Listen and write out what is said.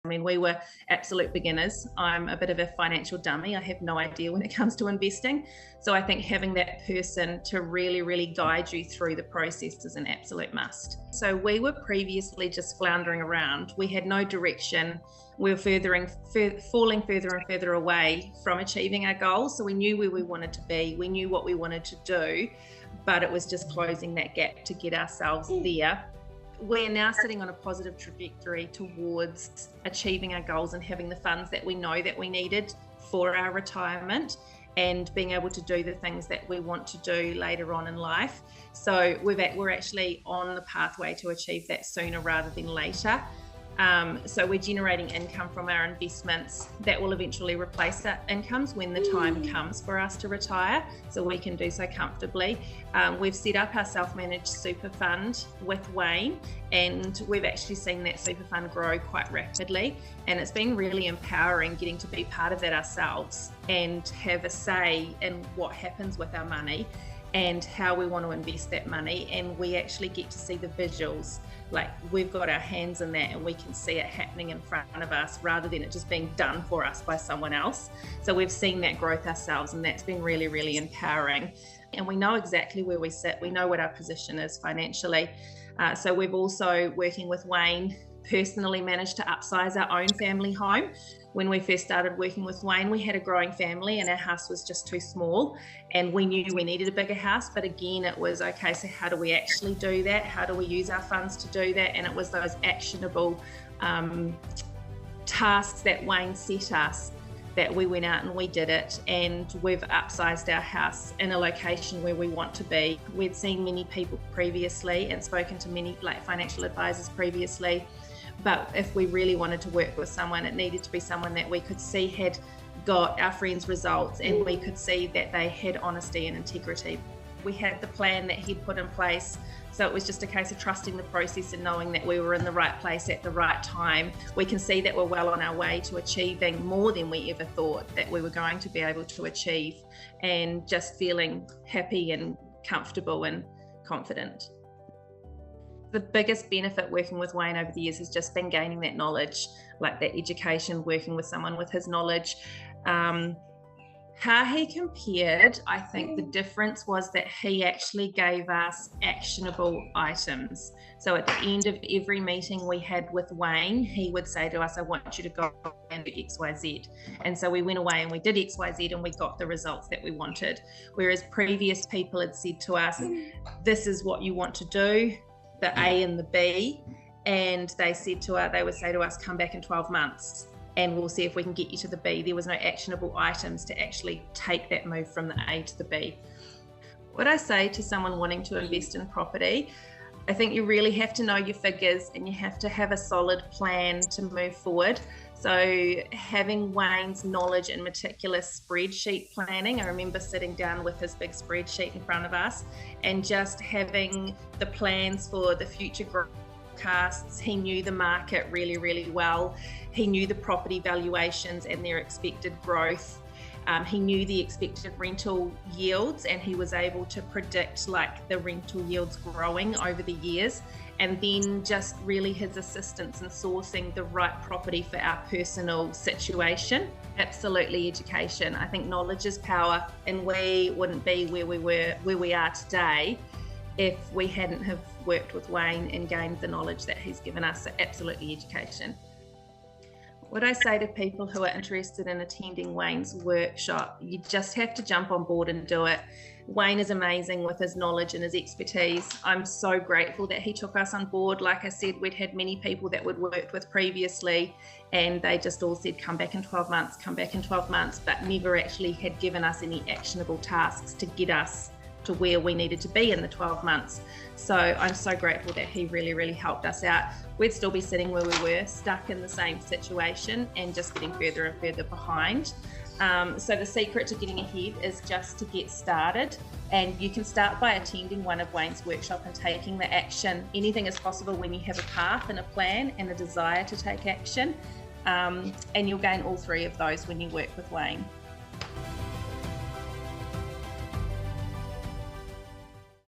I mean, we were absolute beginners. I'm a bit of a financial dummy. I have no idea when it comes to investing. So I think having that person to really, really guide you through the process is an absolute must. So we were previously just floundering around. We had no direction. We were falling further and further away from achieving our goals. So we knew where we wanted to be. We knew what we wanted to do, but it was just closing that gap to get ourselves there. We're now sitting on a positive trajectory towards achieving our goals and having the funds that we know that we needed for our retirement and being able to do the things that we want to do later on in life. So we're actually on the pathway to achieve that sooner rather than later. So we're generating income from our investments that will eventually replace our incomes when the time comes for us to retire, so we can do so comfortably. We've set up our self-managed super fund with Wayne, and we've actually seen that super fund grow quite rapidly, and it's been really empowering getting to be part of that ourselves and have a say in what happens with our money and how we want to invest that money. And we actually get to see the visuals, like we've got our hands in that and we can see it happening in front of us rather than it just being done for us by someone else. So we've seen that growth ourselves, and that's been really, really empowering. And we know exactly where we sit. We know what our position is financially. So we've also, working with Wayne, personally managed to upsize our own family home. When we first started working with Wayne, we had a growing family and our house was just too small, and we knew we needed a bigger house. But again, it was okay, so how do we actually do that? How do we use our funds to do that? And it was those actionable tasks that Wayne set us that we went out and we did it, and we've upsized our house in a location where we want to be. We'd seen many people previously and spoken to many financial advisors previously, but if we really wanted to work with someone, it needed to be someone that we could see had got our friends' results, and we could see that they had honesty and integrity. We had the plan that he'd put in place, so it was just a case of trusting the process and knowing that we were in the right place at the right time. We can see that we're well on our way to achieving more than we ever thought that we were going to be able to achieve, and just feeling happy and comfortable and confident. The biggest benefit working with Wayne over the years has just been gaining that knowledge, like that education, working with someone with his knowledge. How he compared, I think the difference was that he actually gave us actionable items. So at the end of every meeting we had with Wayne, he would say to us, I want you to go and do XYZ. And so we went away and we did XYZ and we got the results that we wanted. Whereas previous people had said to us, this is what you want to do, the A and the B, and they would say to us, come back in 12 months and we'll see if we can get you to the B. There was no actionable items to actually take that move from the A to the B. What I say to someone wanting to invest in property, I think you really have to know your figures and you have to have a solid plan to move forward. So having Wayne's knowledge and meticulous spreadsheet planning, I remember sitting down with his big spreadsheet in front of us and just having the plans for the future forecasts. He knew the market really, really well. He knew the property valuations and their expected growth. He knew the expected rental yields, and he was able to predict like the rental yields growing over the years. And then just really his assistance in sourcing the right property for our personal situation. Absolutely education. I think knowledge is power, and we wouldn't be where we are today if we hadn't have worked with Wayne and gained the knowledge that he's given us. So absolutely education. What I say to people who are interested in attending Wayne's workshop, you just have to jump on board and do it. Wayne is amazing with his knowledge and his expertise. I'm so grateful that he took us on board. Like I said, we'd had many people that we'd worked with previously, and they just all said, come back in 12 months, come back in 12 months, but never actually had given us any actionable tasks to get us to where we needed to be in the 12 months. So I'm so grateful that he really, really helped us out. We'd still be sitting where we were, stuck in the same situation and just getting further and further behind. So the secret to getting ahead is just to get started, and you can start by attending one of Wayne's workshop and taking the action. Anything is possible when you have a path and a plan and a desire to take action, and you'll gain all three of those when you work with Wayne.